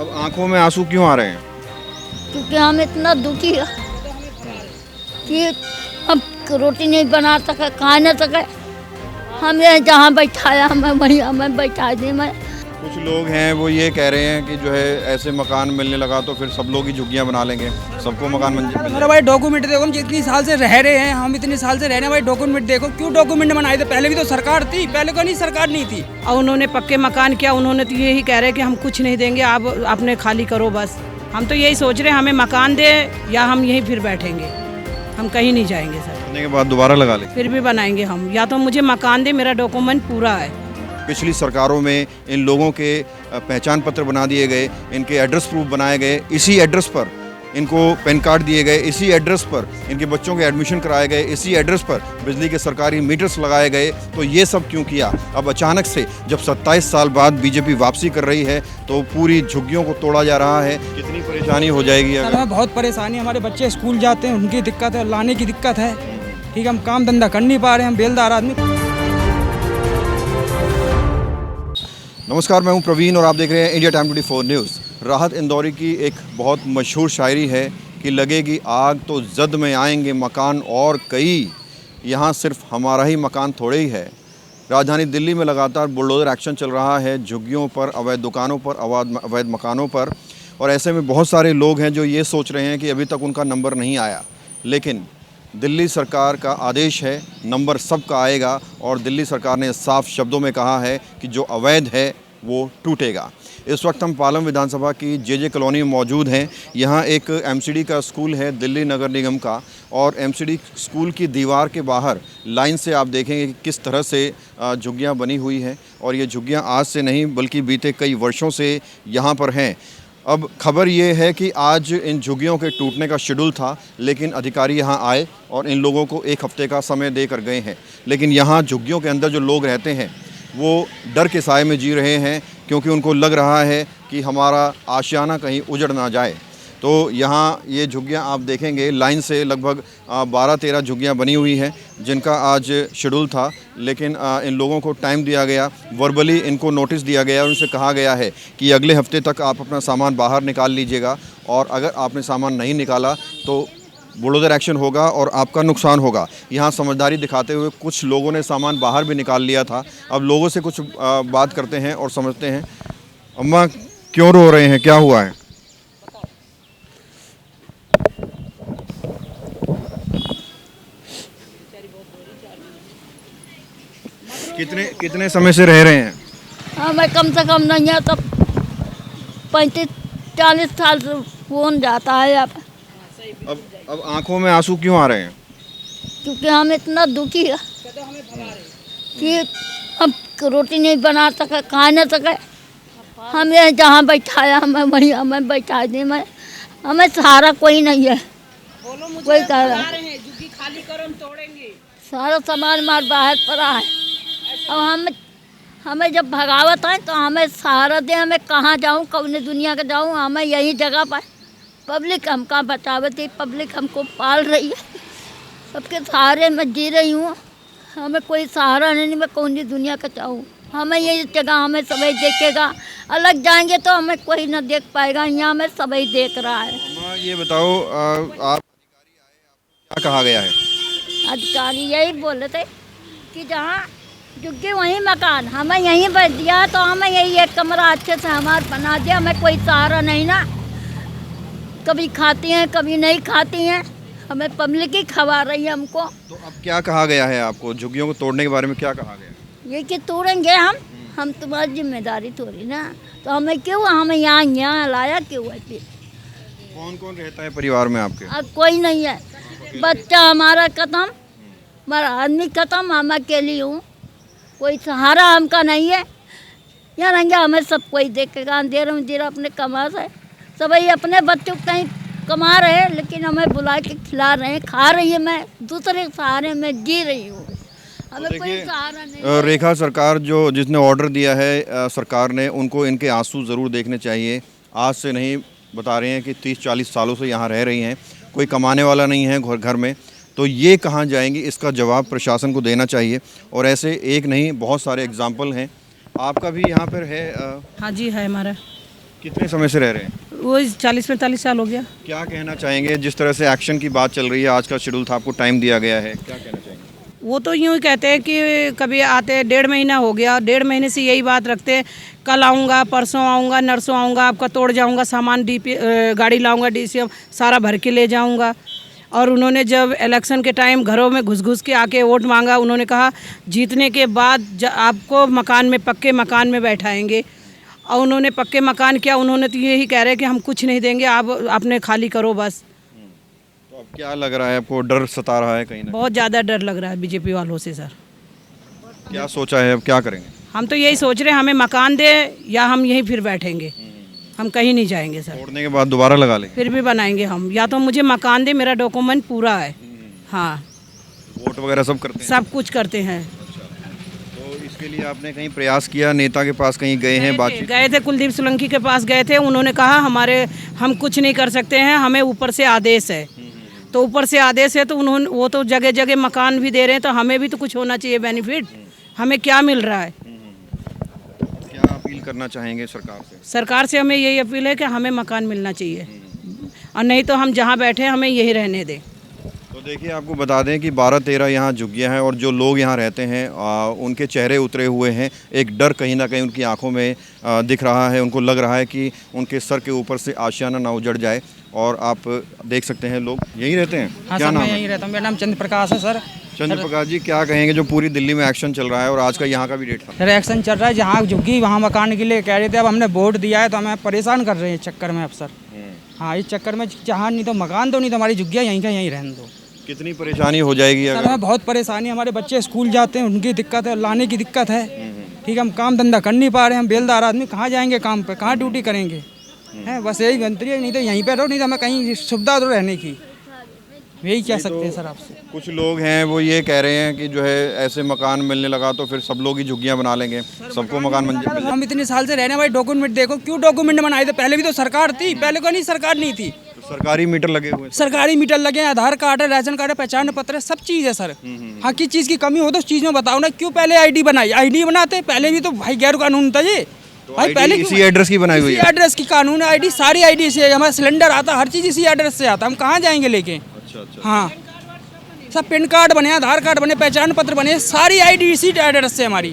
अब आंखों में आंसू क्यों आ रहे हैं? क्योंकि हम इतना दुखी है कि हम रोटी नहीं बना सके, खा न सके। हमें जहाँ बैठाया हमें वहीं हमें बैठा दी। मैं कुछ लोग हैं वो ये कह रहे हैं कि जो है ऐसे मकान मिलने लगा तो फिर सब लोग ही झुग्गियां बना लेंगे, सबको मकान मिल मेरा जाएगा। भाई डॉक्यूमेंट देखो, हम जितनी साल से रह रहे हैं, हम इतने साल से रह रहे हैं भाई, डॉक्यूमेंट देखो। क्यों डॉक्यूमेंट बनाए थे? पहले भी तो सरकार थी, पहले को नहीं सरकार नहीं थी। और उन्होंने पक्के मकान किया, उन्होंने तो यही कह रहे हैं कि हम कुछ नहीं देंगे, आप अपने खाली करो बस। हम तो यही सोच रहे हैं, हमें मकान दे या हम यहीं फिर बैठेंगे, हम कहीं नहीं जाएंगे सर। बनने के बाद दोबारा लगा ले। फिर भी बनाएंगे हम, या तो मुझे मकान दे, मेरा डॉक्यूमेंट पूरा है। पिछली सरकारों में इन लोगों के पहचान पत्र बना दिए गए, इनके एड्रेस प्रूफ बनाए गए, इसी एड्रेस पर इनको पैन कार्ड दिए गए, इसी एड्रेस पर इनके बच्चों के एडमिशन कराए गए, इसी एड्रेस पर बिजली के सरकारी मीटर्स लगाए गए। तो ये सब क्यों किया? अब अचानक से जब 27 साल बाद बीजेपी वापसी कर रही है तो पूरी झुग्गियों को तोड़ा जा रहा है। कितनी परेशानी हो जाएगी सर अगर? हमें बहुत परेशानी, हमारे बच्चे स्कूल जाते हैं, उनकी दिक्कत है, लाने की दिक्कत है। ठीक है, हम काम धंधा कर नहीं पा रहे हैं, हम बेलदार आदमी। नमस्कार, मैं हूं प्रवीण और आप देख रहे हैं इंडिया टाइम 24 न्यूज़। राहत इंदौरी की एक बहुत मशहूर शायरी है कि लगेगी आग तो जद में आएंगे मकान और कई, यहाँ सिर्फ हमारा ही मकान थोड़े ही है। राजधानी दिल्ली में लगातार बुलडोज़र एक्शन चल रहा है झुग्गियों पर, अवैध दुकानों पर, अवैध मकानों पर। और ऐसे में बहुत सारे लोग हैं जो ये सोच रहे हैं कि अभी तक उनका नंबर नहीं आया, लेकिन दिल्ली सरकार का आदेश है, नंबर सबका आएगा। और दिल्ली सरकार ने साफ शब्दों में कहा है कि जो अवैध है वो टूटेगा। इस वक्त हम पालम विधानसभा की जे कॉलोनी में मौजूद हैं। यहाँ एक एमसीडी का स्कूल है दिल्ली नगर निगम का, और एमसीडी स्कूल की दीवार के बाहर लाइन से आप देखेंगे कि किस तरह से झुग्गियाँ बनी हुई हैं। और ये झुग्गियाँ आज से नहीं बल्कि बीते कई वर्षों से यहाँ पर हैं। अब खबर ये है कि आज इन झुग्गियों के टूटने का शेड्यूल था, लेकिन अधिकारी यहाँ आए और इन लोगों को एक हफ्ते का समय देकर गए हैं। लेकिन यहाँ झुग्गियों के अंदर जो लोग रहते हैं वो डर के साए में जी रहे हैं, क्योंकि उनको लग रहा है कि हमारा आशियाना कहीं उजड़ ना जाए। तो यहाँ ये झुग्गियाँ आप देखेंगे लाइन से लगभग 12-13 झुग्गियाँ बनी हुई हैं, जिनका आज शेड्यूल था। लेकिन इन लोगों को टाइम दिया गया, वर्बली इनको नोटिस दिया गया, उनसे कहा गया है कि अगले हफ्ते तक आप अपना सामान बाहर निकाल लीजिएगा, और अगर आपने सामान नहीं निकाला तो बुलडोज़र एक्शन होगा और आपका नुकसान होगा। यहाँ समझदारी दिखाते हुए कुछ लोगों ने सामान बाहर भी निकाल लिया था। अब लोगों से कुछ बात करते हैं और समझते हैं। अम्मा, क्यों रो रहे हैं, क्या हुआ है? कितने समय से रह रहे हैं? हमें कम से कम नहीं है तो 35-40 साल से फोन जाता है अब। अब आंखों में आंसू क्यों आ रहे हैं? क्योंकि हम इतना दुखी है कि हम रोटी नहीं बना सके, खा न सके। हमें जहाँ बैठाया हमें वहीं हमें बैठा दी। मैं हमें सहारा कोई नहीं है। कोई कह रहा है खाली करो, हम तोड़ेंगे। सारा सामान मार बाहर पड़ा है। अब हमें जब भगावत है तो हमें सहारा दे। हमें कहाँ जाऊँ, कौन दुनिया का जाऊँ? हमें यही जगह पर पब्लिक हमका बचावत है, पब्लिक हमको पाल रही है, सबके सहारे में जी रही हूँ। हमें कोई सहारा नहीं, मैं कौन सी दुनिया का चाहूँ? हमें ये जगह हमें सभी देखेगा, अलग जाएंगे तो हमें कोई ना देख पाएगा। यहाँ हमें सभी देख रहा है। अम्मा, ये बताओ, आप अधिकारी आए, आपको क्या कहा गया है? अधिकारी यही बोले थे कि जहाँ झुग्गी वहीं मकान, हमें यहीं पर दिया तो हमें यही एक कमरा अच्छे से हमारा बना दिया। हमें कोई सहारा नहीं ना, कभी खाती हैं कभी नहीं खाती हैं, हमें पब्लिक ही खवा रही है हमको। तो अब क्या कहा गया है आपको? झुग्गियों को तोड़ने के बारे में क्या कहा गया? ये कि तोड़ेंगे हम तुम्हारी जिम्मेदारी थोड़ी ना। तो हमें क्यों, हमें यहाँ लाया क्यों है? फिर कौन कौन रहता है परिवार में आपके? अब कोई नहीं है, बच्चा हमारा खत्म, हमारा आदमी खत्म, हम अकेली हूँ, कोई सहारा हमका नहीं है। यहाँ रहेंगे हमें सब कोई देखेगा, अंधेरा अंधेरा अपने कमा से सभी अपने बच्चों को कहीं कमा रहे हैं, लेकिन हमें बुला के खिला रहे हैं, खा रही है। मैं दूसरे सहारे में जी रही हूँ, हमें कोई सहारा नहीं। रेखा, सरकार जिसने ऑर्डर दिया है सरकार ने, उनको इनके आंसू ज़रूर देखने चाहिए। आज से नहीं, बता रहे हैं कि 30-40 सालों से यहाँ रह रही हैं, कोई कमाने वाला नहीं है घर में, तो ये कहाँ जाएंगी? इसका जवाब प्रशासन को देना चाहिए। और ऐसे एक नहीं बहुत सारे एग्जाम्पल हैं। आपका भी यहाँ पर है? हाँ जी है हमारा। कितने समय से रह रहे हैं? वो 40-45 साल हो गया। क्या कहना चाहेंगे, जिस तरह से एक्शन की बात चल रही है, आज का शेड्यूल था, आपको टाइम दिया गया है, क्या कहना चाहेंगे? वो तो यूँ ही कहते हैं कि कभी आते 1.5 महीना हो गया, 1.5 महीने से यही बात रखते हैं, कल आऊँगा, परसों आऊँगा, नरसों आऊँगा, आपका तोड़ जाऊँगा, सामान गाड़ी लाऊँगा, DCM सारा भर के ले जाऊँगा। और उन्होंने जब इलेक्शन के टाइम घरों में घुस के आके वोट मांगा, उन्होंने कहा जीतने के बाद आपको मकान में, पक्के मकान में बैठाएंगे। और उन्होंने पक्के मकान किया, उन्होंने तो यही कह रहे हैं कि हम कुछ नहीं देंगे, आप अपने खाली करो बस। तो अब क्या लग रहा है आपको, डर सता रहा है कहीं ना? बहुत ज़्यादा डर लग रहा है बीजेपी वालों से सर। क्या सोचा है, अब क्या करेंगे? हम तो यही सोच रहे हैं, हमें मकान दे या हम यहीं फिर बैठेंगे, हम कहीं नहीं जाएंगे सर। तोड़ने के बाद दोबारा लगा लेंगे? फिर भी बनाएंगे हम, या तो मुझे मकान दे, मेरा डॉक्यूमेंट पूरा है। हाँ, वोट वगैरह सब करते हैं? सब कुछ करते हैं। तो इसके लिए आपने कहीं प्रयास किया, नेता के पास कहीं गए हैं, बातचीत? गए थे, कुलदीप सोलंकी के पास गए थे, उन्होंने कहा हम कुछ नहीं कर सकते हैं, हमें ऊपर से आदेश है। तो ऊपर से आदेश है तो वो तो जगह जगह मकान भी दे रहे हैं, तो हमें भी तो कुछ होना चाहिए बेनिफिट। हमें क्या मिल रहा है? क्या अपील करना चाहेंगे सरकार से? सरकार से हमें यही अपील है कि हमें मकान मिलना चाहिए, और नहीं तो हम जहाँ बैठे हमें यही रहने दें। तो देखिए, आपको बता दें कि 12-13 यहाँ झुग्गियाँ हैं और जो लोग यहाँ रहते हैं उनके चेहरे उतरे हुए हैं। एक डर कहीं ना कहीं उनकी आंखों में दिख रहा है। उनको लग रहा है कि उनके सर के ऊपर से आशियाना ना उजड़ जाए। और आप देख सकते हैं, लोग यहीं रहते हैं। हाँ क्या सर, नाम मैं है? यहीं रहता हूँ, मेरा नाम चंद्र प्रकाश है सर। चंद्र प्रकाश जी, क्या कहेंगे, जो पूरी दिल्ली में एक्शन चल रहा है और आज का यहाँ का भी डेट था? सर एक्शन चल रहा है, जहाँ झुग्गी वहाँ मकान के लिए कह रहे थे, अब हमने वोट दिया है तो हमें परेशान कर रहे हैं इस चक्कर में अब सर। हाँ, इस चक्कर में जहाँ नहीं तो मकान दो, नहीं तो हमारी झुग्गियाँ यहीं का यहीं रहने दो। कितनी परेशानी हो जाएगी सर अगर? हमें बहुत परेशानी, हमारे बच्चे स्कूल जाते हैं, उनकी दिक्कत है, लाने की दिक्कत है। ठीक है, हम काम धंधा कर नहीं पा रहे हैं, हम बेलदार आदमी कहाँ जाएंगे काम पे, कहाँ ड्यूटी करेंगे? हैं, बस यही गंतरी है, नहीं तो यहीं पे रहो, नहीं तो हमें कहीं सुविधा दो रहने की। यही कह सकते हैं सर आपसे। कुछ लोग हैं वो ये कह रहे हैं कि जो है ऐसे मकान मिलने लगा तो फिर सब लोग ही झुग्गियाँ बना लेंगे, सबको मकान मिल जाए। हम इतने साल से रहने वाले, डॉक्यूमेंट देखो, क्यों डॉक्यूमेंट बनाए थे? पहले भी तो सरकार थी, पहले कोई नहीं सरकार नहीं थी। तो सरकारी मीटर लगे हुए हैं। सरकारी मीटर लगे हैं, आधार कार्ड है, राशन कार्ड है, पहचान पत्र है, सब चीज़ है सर। हाँ, किस चीज़ की कमी हो तो उस चीज़ में बताओ ना। क्यों पहले आईडी बनाई? आईडी बनाते पहले भी तो भाई गैर कानून था ये। तो भाई पहले इसी एड्रेस की बनाई हुई है? एड्रेस की कानून है, आईडी सारी आईडी से, हमारा सिलेंडर आता, हर चीज़ इसी एड्रेस से आता, हम कहाँ जाएंगे लेके? अच्छा। हाँ, सब पैन कार्ड बने, आधार कार्ड बने, पहचान पत्र बने, सारी आईडी इसी एड्रेस से हमारी।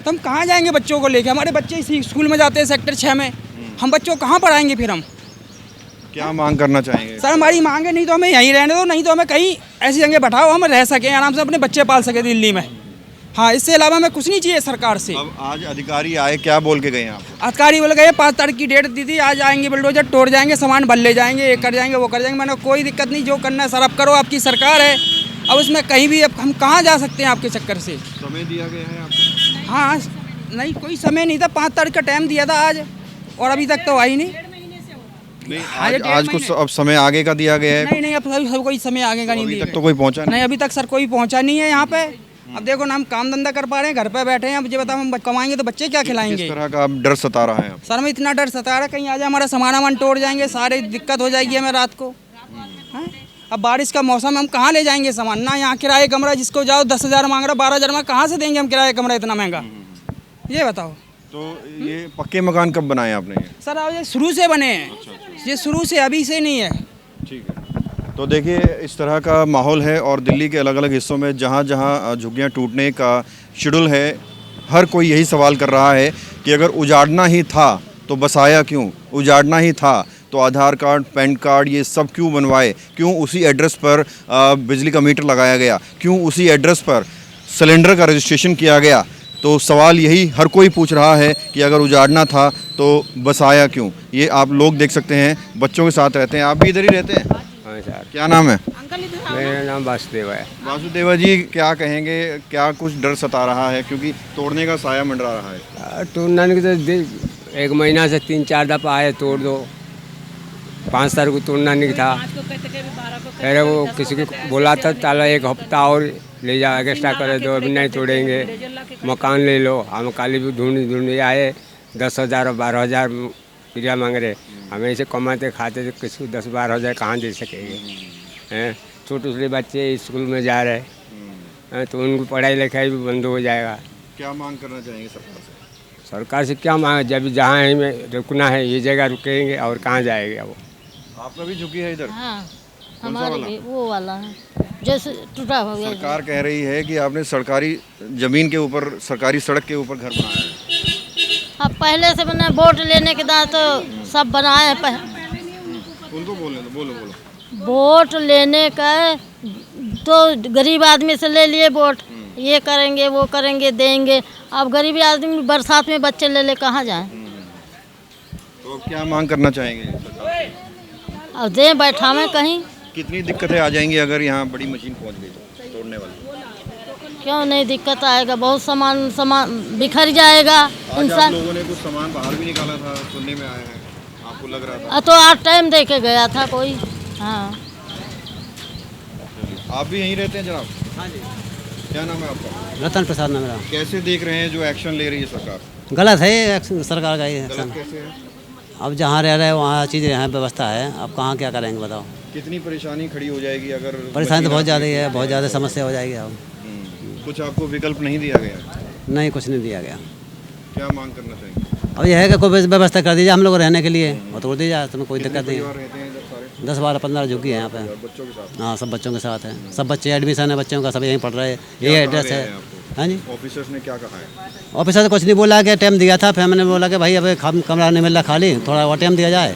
तो हम कहाँ जाएंगे बच्चों को लेके? हमारे बच्चे इसी स्कूल में जाते हैं सेक्टर 6 में, हम बच्चों को कहाँ पढ़ाएंगे फिर हम? क्या मांग करना चाहेंगे? सर हमारी मांग है, नहीं तो हमें यहीं रहने दो, नहीं तो हमें कहीं ऐसी जगह बैठाओ, हम रह सकें आराम से, अपने बच्चे पाल सके दिल्ली में। हाँ, इससे अलावा हमें कुछ नहीं चाहिए सरकार से। अब आज अधिकारी आए, क्या बोल के गए आप? अधिकारी बोले गए 5 तारीख की डेट दी थी, आज आएंगे, बुलडोजर तोड़ जाएंगे, सामान भर ले जाएंगे, ये कर जाएंगे, वो कर जाएंगे। मैंने कोई दिक्कत नहीं, जो करना है सर आप करो, आपकी सरकार है। अब उसमें कहीं भी, अब हम कहाँ जा सकते हैं आपके चक्कर से? समय दिया गया है आपको? हाँ, नहीं कोई समय नहीं था, 5 तारीख का टाइम दिया था आज, और अभी तक तो आई नहीं। नहीं, आज कुछ अब समय आगे का दिया गया है? नहीं, अब सब कोई समय आगे का नहीं अभी दिया। तक तो कोई पहुंचा नहीं? नहीं, अभी तक सर कोई पहुंचा नहीं है यहाँ पे। अब देखो ना, हम काम धंधा कर पा रहे हैं, घर पे बैठे हैं। अब ये बताओ, हम कमाएंगे तो बच्चे क्या खिलाएंगे? किस तरह का अब डर सता रहा है आप? सर हमें इतना डर सता रहा है, कहीं आ जाए हमारा सामान तोड़ जाएंगे, सारी दिक्कत हो जाएगी हमें रात को। हैं? अब बारिश का मौसम, हम कहाँ ले जाएंगे सामान? ना यहाँ किराए कमरा, जिसको जाओ 10,000 मांग रहा, 12,000 में कहाँ से देंगे हम किराए कमरा इतना महंगा? ये बताओ। तो ये पक्के मकान कब बनाए आपने? सर अब ये शुरू से बने हैं, ये शुरू से, अभी से नहीं है। ठीक है। तो देखिए, इस तरह का माहौल है और दिल्ली के अलग अलग हिस्सों में जहाँ जहाँ झुग्गियाँ टूटने का शेड्यूल है, हर कोई यही सवाल कर रहा है कि अगर उजाड़ना ही था तो बसाया क्यों? उजाड़ना ही था तो आधार कार्ड, पैन कार्ड, ये सब क्यों बनवाए? क्यों उसी एड्रेस पर बिजली का मीटर लगाया गया? क्यों उसी एड्रेस पर सिलेंडर का रजिस्ट्रेशन किया गया? तो सवाल यही हर कोई पूछ रहा है कि अगर उजाड़ना था तो बसाया क्यों? ये आप लोग देख सकते हैं, बच्चों के साथ रहते हैं। आप भी इधर ही रहते हैं? हाँ सर, क्या नाम है? मेरा नाम वासुदेव है। वासुदेवा जी, क्या कहेंगे, क्या कुछ डर सता रहा है? क्योंकि तोड़ने का साया मंडरा रहा है। तोड़ना नहीं तो 1 महीना से 3-4 दफ़ा आए, तोड़ दो। 5 तारीख को तोड़ना नहीं था, फिर वो किसी को बोला था ताला 1 हफ्ता और ले जाओ, एक्स्ट्रा कर दो, अभी नहीं तोड़ेंगे, मकान ले लो। हम काली भी ढूंढ आए, 10,000 और 12,000 रुपया मांग रहे। हमें ऐसे कमाते खाते तो किसी को 10-12 हज़ार कहाँ दे सकेंगे? हैं, छोटे छोटे बच्चे स्कूल में जा रहे हैं, तो उनको पढ़ाई लिखाई भी बंद हो जाएगा। क्या मांग करना चाहेंगे सरकार से? सरकार से क्या मांगे, जब जहाँ हमें रुकना है ये जगह रुकेंगे और कहाँ जाएंगे वो। आपका भी झुग्गी है इधर? हाँ सा हमारे वाला? भी वो वाला है जैसे टूटा हो गया। सरकार कह रही है कि आपने सरकारी जमीन के ऊपर, सरकारी सड़क के ऊपर घर बनाया है। अब पहले से बना, वोट लेने के बाद तो सब बनाए हैं उनको बोलने दो, बोलो बोलो। वोट लेने का तो गरीब आदमी से ले लिए वोट, ये करेंगे वो करेंगे देंगे। अब गरीब आदमी बरसात में बच्चे ले ले कहाँ जाए। तो क्या मांग करना चाहेंगे सरकार? अब दे बैठावे कहीं। कितनी दिक्कतें आ जाएंगी अगर यहाँ बड़ी मशीन पहुँच गई तो तोड़ने वाली? क्यों नहीं दिक्कत आएगा, बहुत सामान बिखर जाएगा आज आप इंसान। लोगों ने कुछ सामान बाहर भी निकाला था, सुनने में आया है, आपको लग रहा था। तो आज टाइम दे के गया था कोई। हाँ आप भी यहीं रहते हैं जनाब? हाँ जी। क्या नाम है आपका? रतन प्रसाद नाम मेरा। कैसे देख रहे हैं जो एक्शन ले रही है सरकार? गलत है ये एक्शन सरकार का, ये गलत एक्शन। कैसे है? अब जहाँ रह रहे हैं वहाँ चीज़ यहाँ व्यवस्था है, अब कहाँ क्या करेंगे बताओ। कितनी परेशानी खड़ी हो जाएगी अगर परेशानी तो बहुत मशीन ज़्यादा ही आती है, बहुत ज़्यादा समस्या हो जाएगी अब। कुछ आपको विकल्प नहीं दिया गया? नहीं, कुछ नहीं दिया गया। क्या मांग करना चाहिए? अब यह है कि कोई व्यवस्था कर दीजिए हम लोग रहने के लिए, और तोड़ दी जाए, तुम्हें कोई कितने दिक्कत नहीं परिवार है। रहते हैं इधर सारे? 10, 12, 15 झुग्गी है यहाँ पे। बच्चों के साथ? हाँ, सब बच्चों के साथ है, सब बच्चे एडमिशन है बच्चों का, सब यहीं पढ़ रहे हैं, यही क्या एड्रेस कहा है। गया है आपको? हाँ जी। ऑफिसर्स ने क्या कहा है? ऑफिसर से कुछ नहीं बोला, कि टाइम दिया था, फिर मैंने बोला कि भाई अब कमरा नहीं मिल रहा खाली, थोड़ा और टाइम दिया जाए।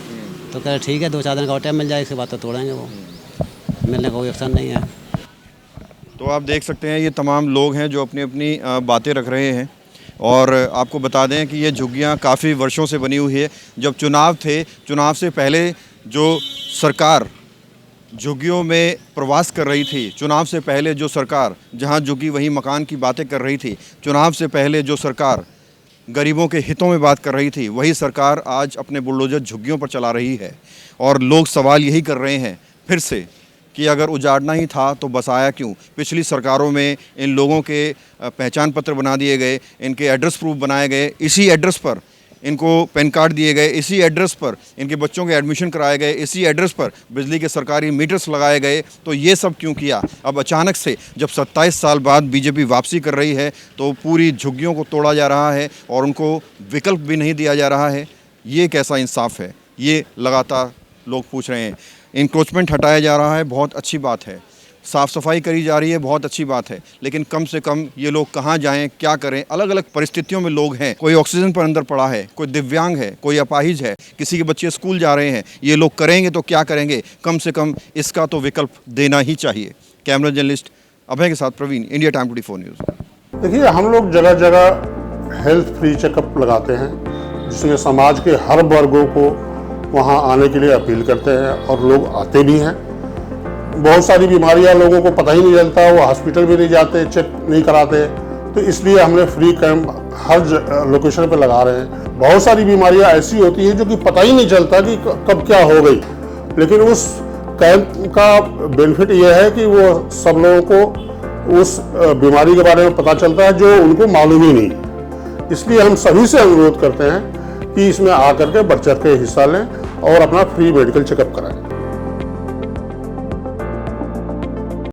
तो कह रहे ठीक है, 2-4 दिन का और टाइम मिल जाए, इसके बाद तो तोड़ेंगे वो, मिलने का कोई ऑप्शन नहीं है। तो आप देख सकते हैं ये तमाम लोग हैं जो अपनी अपनी बातें रख रहे हैं। और आपको बता दें कि ये झुग्गियाँ काफ़ी वर्षों से बनी हुई है। जब चुनाव थे, चुनाव से पहले जो सरकार झुग्गियों में प्रवास कर रही थी, चुनाव से पहले जो सरकार जहाँ झुग्गी वहीं मकान की बातें कर रही थी, चुनाव से पहले जो सरकार गरीबों के हितों में बात कर रही थी, वही सरकार आज अपने बुलडोजर झुग्गियों पर चला रही है। और लोग सवाल यही कर रहे हैं फिर से कि अगर उजाड़ना ही था तो बसाया क्यों? पिछली सरकारों में इन लोगों के पहचान पत्र बना दिए गए, इनके एड्रेस प्रूफ बनाए गए, इसी एड्रेस पर इनको पैन कार्ड दिए गए, इसी एड्रेस पर इनके बच्चों के एडमिशन कराए गए, इसी एड्रेस पर बिजली के सरकारी मीटर्स लगाए गए। तो ये सब क्यों किया? अब अचानक से जब 27 साल बाद बीजेपी वापसी कर रही है तो पूरी झुग्गियों को तोड़ा जा रहा है और उनको विकल्प भी नहीं दिया जा रहा है। ये कैसा इंसाफ है? ये लगातार लोग पूछ रहे हैं। इंक्रोचमेंट हटाया जा रहा है, बहुत अच्छी बात है। साफ़ सफाई करी जा रही है, बहुत अच्छी बात है। लेकिन कम से कम ये लोग कहाँ जाएं, क्या करें? अलग अलग परिस्थितियों में लोग हैं। कोई ऑक्सीजन पर अंदर पड़ा है, कोई दिव्यांग है, कोई अपाहिज है, किसी के बच्चे स्कूल जा रहे हैं। ये लोग करेंगे तो क्या करेंगे? कम से कम इसका तो विकल्प देना ही चाहिए। कैमरा जर्नलिस्ट अभय के साथ प्रवीण, इंडिया टाइम 24 न्यूज़। देखिए, हम लोग जगह जगह हेल्थ फ्री चेकअप लगाते हैं, जिसमें समाज के हर वर्गों को वहाँ आने के लिए अपील करते हैं और लोग आते भी हैं। बहुत सारी बीमारियां लोगों को पता ही नहीं चलता, वो हॉस्पिटल भी नहीं जाते, चेक नहीं कराते। तो इसलिए हमने फ्री कैंप हर लोकेशन पे लगा रहे हैं। बहुत सारी बीमारियां ऐसी होती हैं जो कि पता ही नहीं चलता कि कब क्या हो गई, लेकिन उस कैंप का बेनिफिट ये है कि वो सब लोगों को उस बीमारी के बारे में पता चलता है जो उनको मालूम ही नहीं। इसलिए हम सभी से अनुरोध करते हैं कि इसमें आकर के बढ़ चढ़ के हिस्सा लें और अपना फ्री मेडिकल चेकअप कराएं।